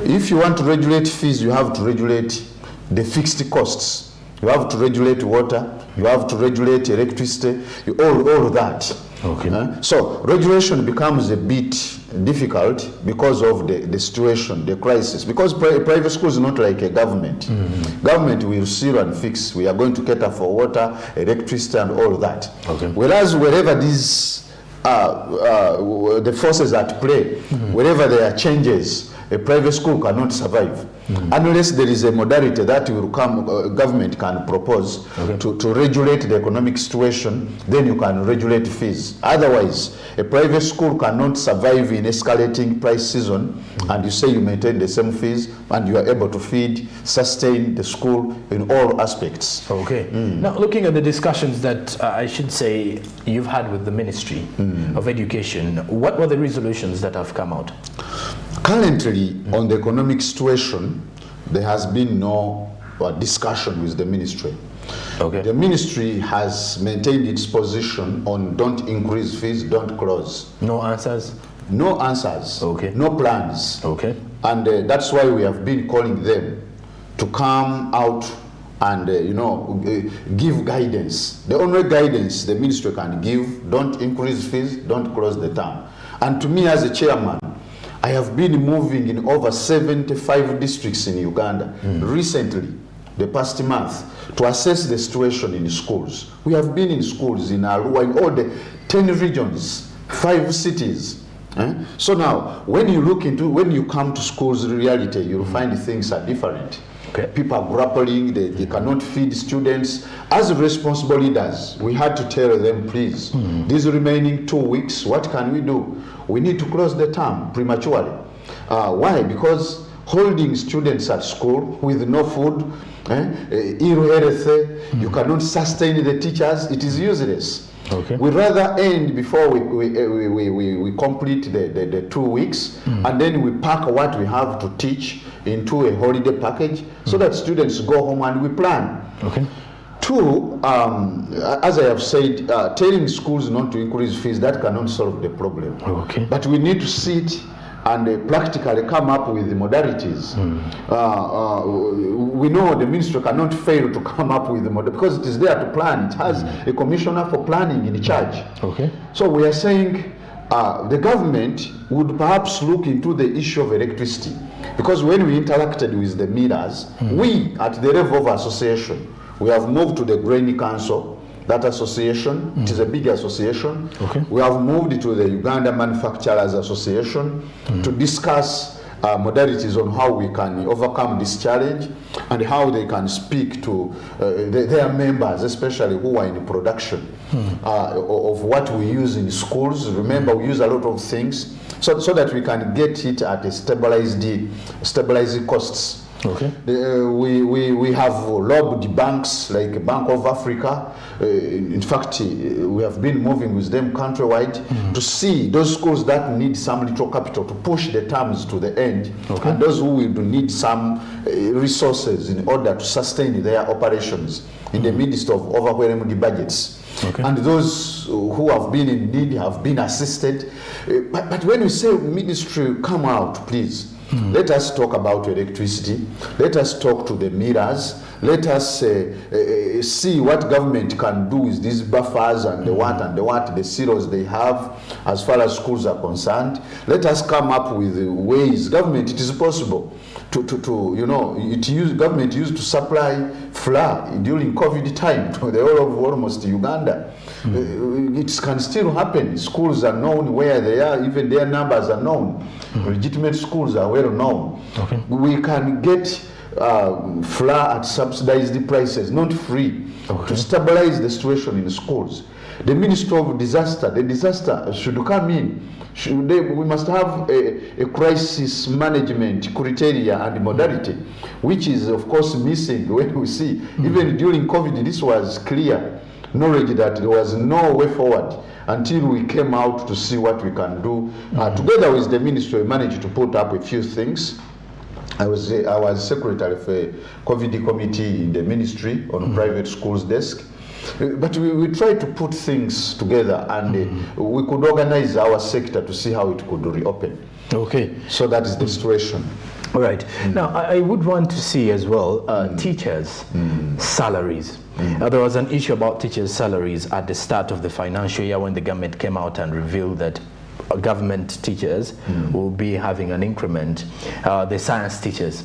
If you want to regulate fees, you have to regulate the fixed costs. You have to regulate water, you have to regulate electricity, all that. Okay. So regulation becomes a bit difficult because of the situation, the crisis. Because private school is not like a government. Government will seal and fix. We are going to cater for water, electricity, and all that. Okay. Whereas wherever these the forces at play, wherever there are changes, a private school cannot survive unless there is a modality that will come, government can propose to regulate the economic situation. Then you can regulate fees. Otherwise, a private school cannot survive in escalating price season, and you say you maintain the same fees and you are able to feed, sustain the school in all aspects. Okay. Now, looking at the discussions that I should say you've had with the Ministry of Education, what were the resolutions that have come out? Currently, on the economic situation, there has been no discussion with the ministry. Okay. The ministry has maintained its position on don't increase fees, don't close. No answers? No answers. Okay. No plans. Okay. And that's why we have been calling them to come out and give guidance. The only guidance the ministry can give: don't increase fees, don't close the term. And to me, as a chairman, I have been moving in over 75 districts in Uganda recently, the past month, to assess the situation in schools. We have been in schools in Arua, in all the 10 regions, 5 cities. So now, when you come to schools reality, you'll find things are different. Okay. People are grappling, they cannot feed students. As responsible leaders, we had to tell them, please, these remaining 2 weeks, what can we do? We need to close the term prematurely. Why? Because holding students at school with no food, ill health, you cannot sustain the teachers, it is useless. Okay. We rather end before we complete the 2 weeks, and then we pack what we have to teach into a holiday package so that students go home and we plan. Okay. 2, as I have said, telling schools not to increase fees, that cannot solve the problem. Okay. But we need to sit and practically come up with the modalities. We know the ministry cannot fail to come up with the model because it is there to plan. It has a commissioner for planning in charge. Okay. So we are saying the government would perhaps look into the issue of electricity, because when we interacted with the meters, we at the level of association, we have moved to the Grain Council, that association. It is a big association. Okay. We have moved to the Uganda Manufacturers Association to discuss modalities on how we can overcome this challenge and how they can speak to their members, especially who are in production, of what we use in schools. Remember, we use a lot of things so that we can get it at a stabilizing costs. Okay. We have lobbied banks like Bank of Africa. In fact, we have been moving with them countrywide to see those schools that need some little capital to push the terms to the end, and those who will need some resources in order to sustain their operations in the midst of overwhelming budgets. Okay. And those who have been in need have been assisted. But when we say ministry, come out, please. Let us talk about electricity. Let us talk to the meters. Let us see what government can do with these buffers and the silos they have as far as schools are concerned. Let us come up with ways. Government, it is possible government used to supply flour during COVID time to the whole of almost Uganda. It can still happen. Schools are known where they are, even their numbers are known. Legitimate schools are well known. Okay. We can get flour at subsidized prices, not free, to stabilize the situation in schools. The Ministry of Disaster, the disaster should come in. We must have a crisis management criteria and modality, which is of course missing when we see, even during COVID, this was clear knowledge that there was no way forward until we came out to see what we can do. Together with the ministry, we managed to put up a few things. I was secretary of a COVID committee in the ministry on private schools desk. But we tried to put things together, and we could organize our sector to see how it could reopen. Okay. So that is the situation. All right. Now, I would want to see as well teachers' salaries. There was an issue about teachers' salaries at the start of the financial year when the government came out and revealed that government teachers will be having an increment, the science teachers.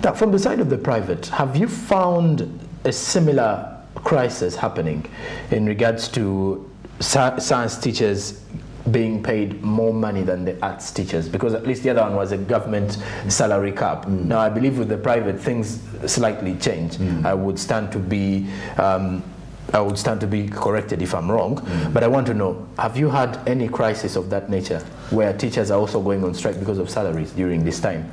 Now, from the side of the private, have you found a similar crisis happening in regards to science teachers being paid more money than the arts teachers? Because at least the other one was a government salary cap. Now I believe with the private things slightly change. I would stand to be corrected if I'm wrong, but I want to know, have you had any crisis of that nature where teachers are also going on strike because of salaries during this time?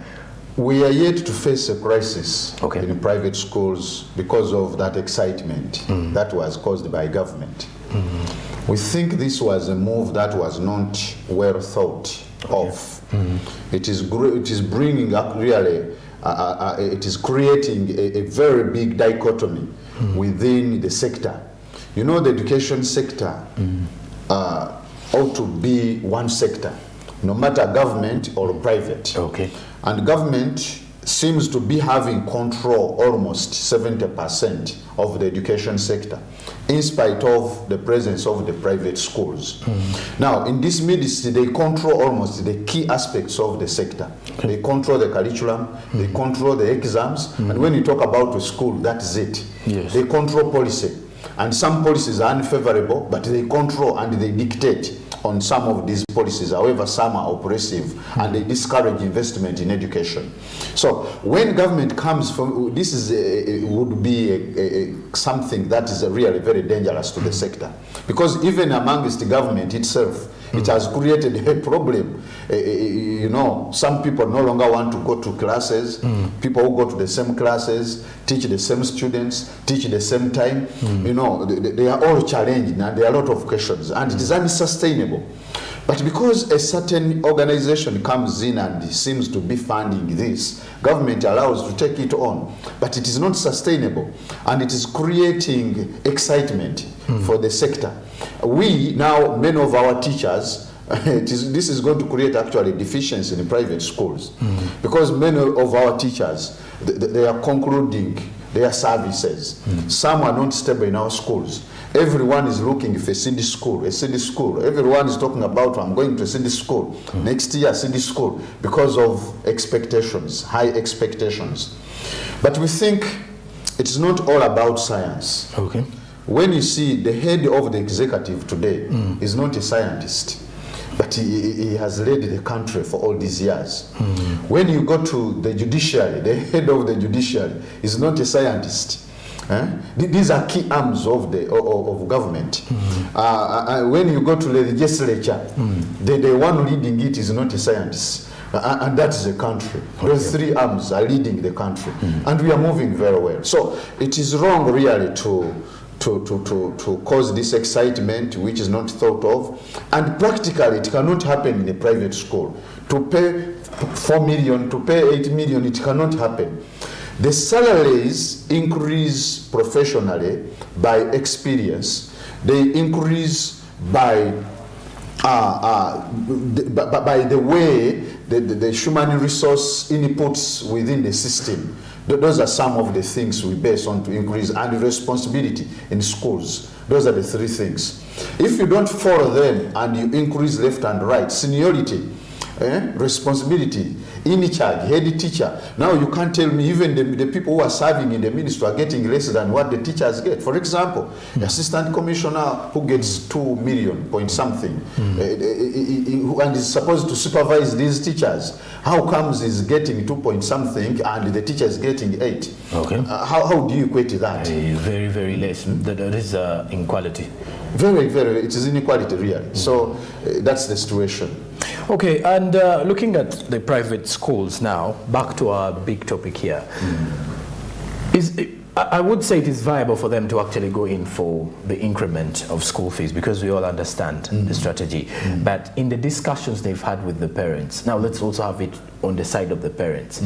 We are yet to face a crisis Okay. in private schools because of that excitement that was caused by government. We think this was a move that was not well thought of. It is bringing up really, it is creating a very big dichotomy within the sector. You know, the education sector ought to be one sector, no matter government or private. Okay. And government seems to be having control almost 70% of the education sector, in spite of the presence of the private schools. Now, in this midst, they control almost the key aspects of the sector. They control the curriculum, they control the exams, and when you talk about a school, that's it. Yes. They control policy, and some policies are unfavorable, but they control and they dictate on some of these policies. However, some are oppressive and they discourage investment in education. So when government comes from, this is would be something that is really very dangerous to the sector, because even amongst the government itself, it has created a problem. You know, some people no longer want to go to classes. People who go to the same classes, teach the same students, teach the same time. You know, they are all challenged and there are a lot of questions, and it is unsustainable. But because a certain organization comes in and seems to be funding this, government allows to take it on, but it is not sustainable, and it is creating excitement for the sector. We now, many of our teachers, this is going to create actually deficiency in private schools, because many of our teachers, they are concluding their services. Some are not stable in our schools. Everyone is looking for a city school, Everyone is talking about, I'm going to a city school. Next year, city school, because of expectations, high expectations. But we think it's not all about science. Okay. When you see the head of the executive today is not a scientist, but he has led the country for all these years. When you go to the judiciary, the head of the judiciary is not a scientist. These are key arms of government. When you go to the legislature, the one leading it is not a scientist. And that is the country. Those three arms are leading the country. And we are moving very well. So it is wrong really to cause this excitement which is not thought of, and practically it cannot happen in a private school. To pay 4 million, to pay 8 million, it cannot happen. The salaries increase professionally by experience. They increase by the way the human resource inputs within the system. Those are some of the things we base on to increase, and responsibility in schools. Those are the three things. If you don't follow them and you increase left and right, seniority, responsibility, in charge, head teacher. Now you can't tell me even the people who are serving in the ministry are getting less than what the teachers get. For example, the assistant commissioner who gets 2 million point something, and is supposed to supervise these teachers, how comes he's getting 2 point something and the teacher is getting 8? Okay. How do you equate that? Very, very less. That is inequality. Very, very, it is inequality really. So that's the situation. Okay, and looking at the private schools now, back to our big topic here, I would say it is viable for them to actually go in for the increment of school fees, because we all understand the strategy. But in the discussions they've had with the parents, now let's also have it on the side of the parents,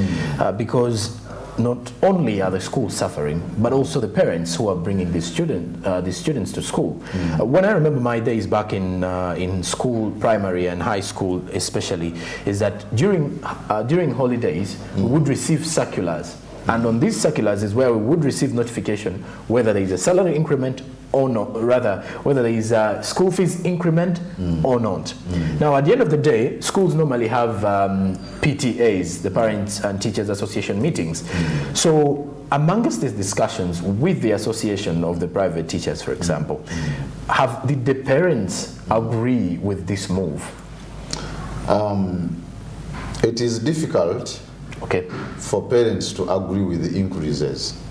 because not only are the schools suffering, but also the parents who are bringing these students to school. When I remember my days back in school, primary and high school especially, is that during holidays we would receive circulars, and on these circulars is where we would receive notification whether there is a salary increment or not, rather whether there is a school fees increment or not. Now at the end of the day, schools normally have PTAs, the Parents and Teachers Association meetings. So amongst these discussions with the association of the private teachers, for example, did the parents agree with this move? It is difficult for parents to agree with the increases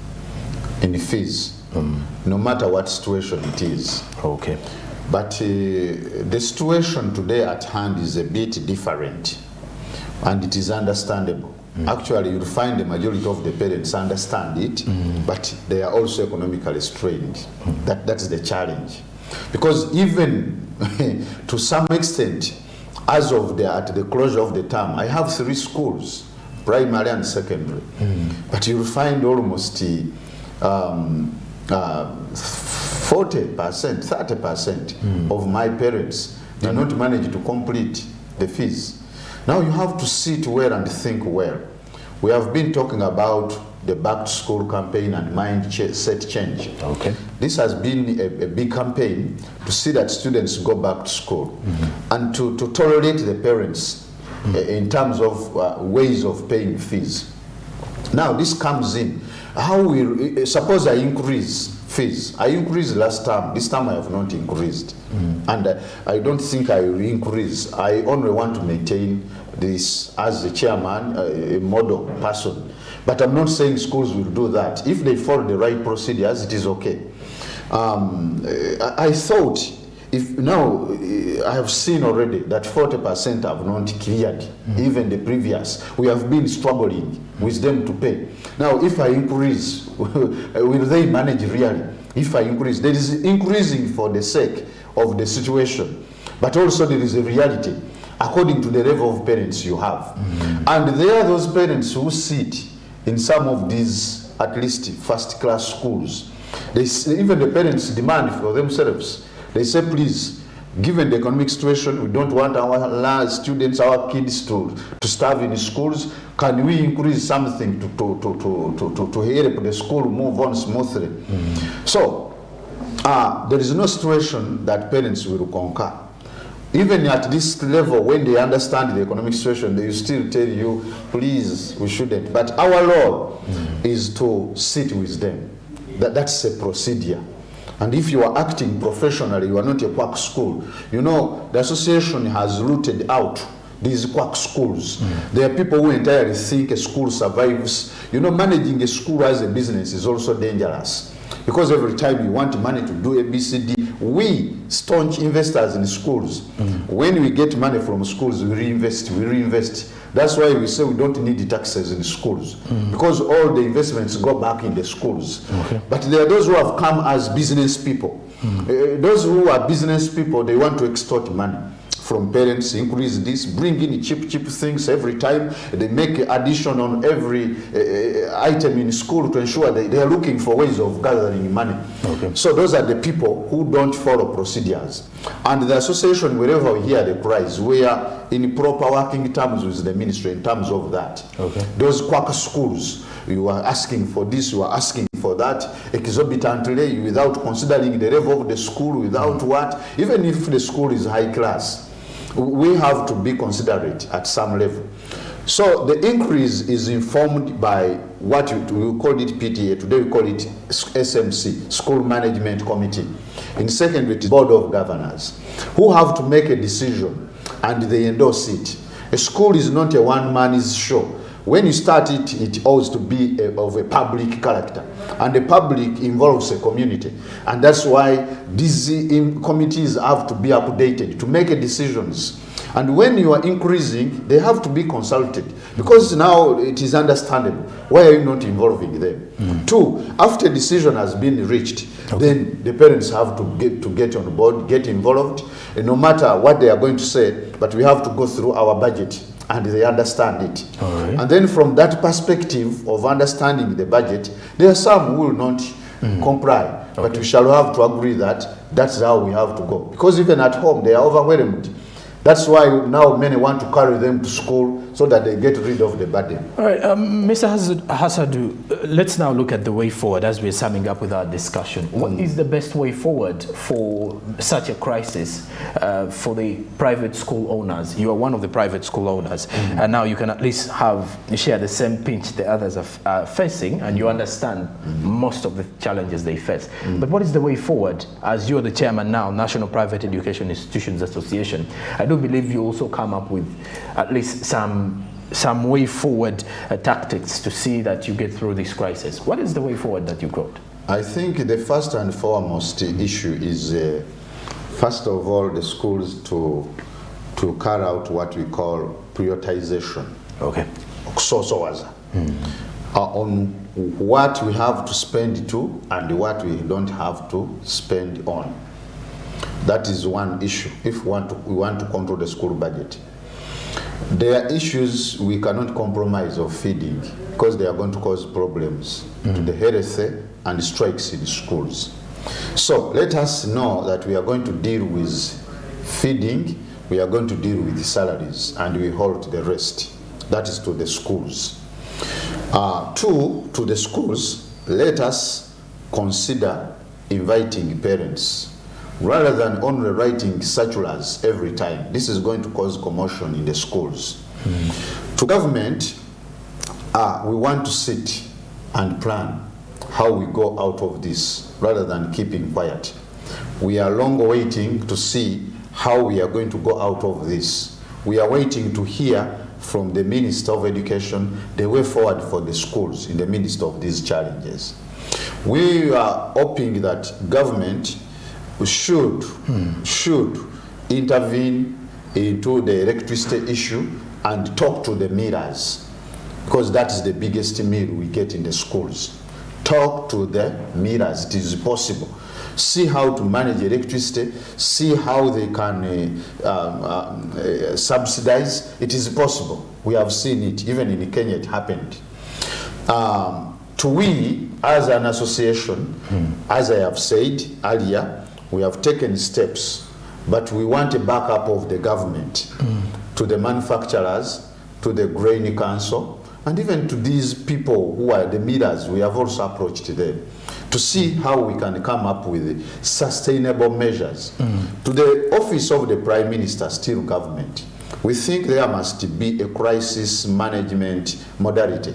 in fees, no matter what situation it is. Okay. But the situation today at hand is a bit different, and it is understandable. Actually, you'll find the majority of the parents understand it, but they are also economically strained. That's the challenge. Because even to some extent, as of at the closure of the term, I have 3 schools, primary and secondary. But you'll find almost 40%, 30% of my parents did not manage to complete the fees. Now you have to sit well and think well. We have been talking about the back to school campaign and mindset change. Okay. This has been a big campaign to see that students go back to school and to tolerate the parents in terms of ways of paying fees. Now this comes in. How we suppose I increase fees. I increased last term. This time I have not increased, and I don't think I will increase. I only want to maintain this as the chairman, a model person. But I'm not saying schools will do that. If they follow the right procedures, it is okay. I thought, if now I have seen already that 40% have not cleared, even the previous. We have been struggling with them to pay. Now, if I increase, will they manage really? If I increase, there is increasing for the sake of the situation, but also there is a reality according to the level of parents you have. And there are those parents who sit in some of these, at least first-class schools. Even the parents demand for themselves. They say, please, given the economic situation, we don't want our students, our kids to starve in schools. Can we increase something to help the school move on smoothly? So there is no situation that parents will concur. Even at this level, when they understand the economic situation, they will still tell you, please, we shouldn't. But our role is to sit with them. That's a procedure. And if you are acting professionally, you are not a quack school. You know, the association has rooted out these quack schools. There are people who entirely think a school survives. You know, managing a school as a business is also dangerous. Because every time you want money to do ABCD, we staunch investors in schools. When we get money from schools, we reinvest. That's why we say we don't need the taxes in schools, because all the investments go back in the schools. But there are those who have come as business people. Those who are business people, they want to extort money from parents, increase this, bring in cheap things every time. They make addition on every item in school to ensure they are looking for ways of gathering money. So those are the people who don't follow procedures. And the association, wherever we hear the cries, we are in proper working terms with the ministry in terms of that. Those quack schools, you are asking for this, you are asking for that, exorbitantly, without considering the level of the school, without what, even if the school is high class, we have to be considerate at some level. So the increase is informed by what we call it PTA. Today we call it SMC, School Management Committee. In secondary, it is Board of Governors, who have to make a decision and they endorse it. A school is not a one-man's show. When you start it, it ought to be of a public character. And the public involves a community. And that's why these committees have to be updated to make decisions. And when you are increasing, they have to be consulted. Because now it is understandable. Why are you not involving them? 2, after decision has been reached, then the parents have to get on board, get involved, and no matter what they are going to say, but we have to go through our budget and they understand it. All right. And then from that perspective of understanding the budget, there are some who will not comply. But we shall have to agree that that's how we have to go. Because even at home, they are overwhelmed. That's why now many want to carry them to school so that they get rid of the burden. All right, Mr. Hassadu, let's now look at the way forward as we're summing up with our discussion. What is the best way forward for such a crisis for the private school owners? You are one of the private school owners, and now you can at least share the same pinch the others are facing, and you understand most of the challenges they face. But what is the way forward? As you're the chairman now, National Private Education Institutions Association, I do believe you also come up with at least some way forward tactics to see that you get through this crisis. What is the way forward that you got? I think the first and foremost issue is, first of all, the schools to carry out what we call prioritization. Okay. On what we have to spend to and what we don't have to spend on. That is one issue if we want to control the school budget. There are issues we cannot compromise of feeding because they are going to cause problems to the health and strikes in schools. So let us know that we are going to deal with feeding, we are going to deal with salaries, and we hold the rest. That is to the schools. To the schools, let us consider inviting parents rather than only writing circulars every time. This is going to cause commotion in the schools. To government, we want to sit and plan how we go out of this rather than keeping quiet. We are long waiting to see how we are going to go out of this. We are waiting to hear from the Minister of Education the way forward for the schools in the midst of these challenges. We are hoping that government should intervene into the electricity issue and talk to the mirrors, because that is the biggest meal we get in the schools. Talk to the mirrors. It is possible. See how to manage electricity, see how they can subsidize. It is possible. We have seen it. Even in Kenya it happened. We, as an association, as I have said earlier, we have taken steps, but we want a backup of the government to the manufacturers, to the Grain Council, and even to these people who are the millers. We have also approached them to see how we can come up with sustainable measures. To the office of the Prime Minister, still government, we think there must be a crisis management modality.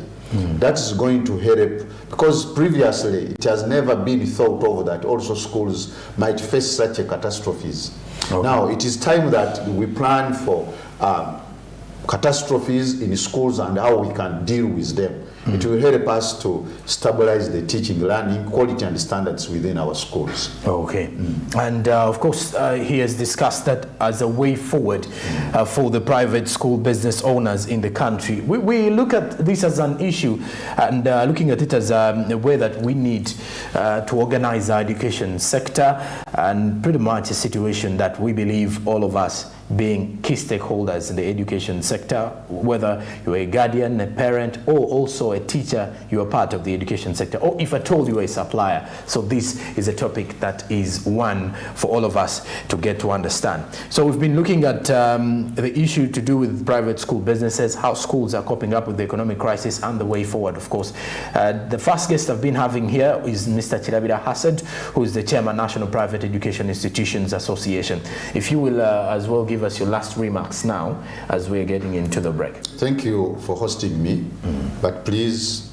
That is going to help, because previously it has never been thought of that also schools might face such a catastrophes. Okay. Now it is time that we plan for catastrophes in schools and how we can deal with them. It will help us to stabilize the teaching, learning, quality and standards within our schools. Okay. And of course, he has discussed that as a way forward for the private school business owners in the country. We look at this as an issue and looking at it as a way that we need to organize our education sector, and pretty much a situation that we believe all of us being key stakeholders in the education sector, whether you're a guardian, a parent, or also a teacher, you are part of the education sector, or if at all you're a supplier. So this is a topic that is one for all of us to get to understand. So we've been looking at the issue to do with private school businesses, how schools are coping up with the economic crisis, and the way forward, of course. The first guest I've been having here is Mr. Kirabira Hassad, who is the chairman, National Private Education Institutions Association. If you will as well give us your last remarks now as we're getting into the break. Thank you for hosting me, but please,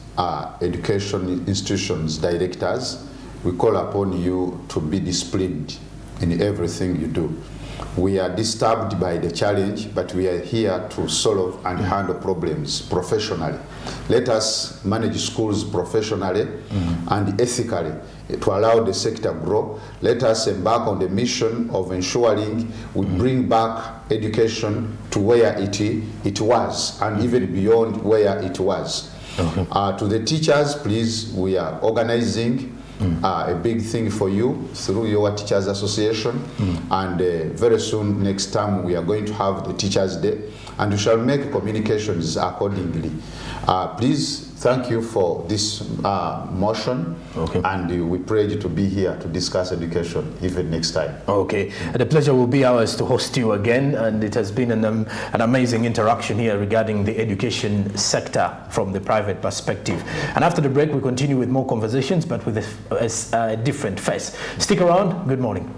education institutions directors, we call upon you to be disciplined in everything you do. We are disturbed by the challenge, but we are here to solve and handle problems professionally. Let us manage schools professionally and ethically to allow the sector grow. Let us embark on the mission of ensuring we bring back education to where it was, and even beyond where it was. To the teachers, please, we are organizing a big thing for you through your Teachers Association, and very soon, next time, we are going to have the Teachers Day, and we shall make communications accordingly. Please, thank you for this motion, and we pray you to be here to discuss education even next time. Okay, the pleasure will be ours to host you again, and it has been an amazing interaction here regarding the education sector from the private perspective. And after the break, we continue with more conversations, but with a different face. Stick around. Good morning.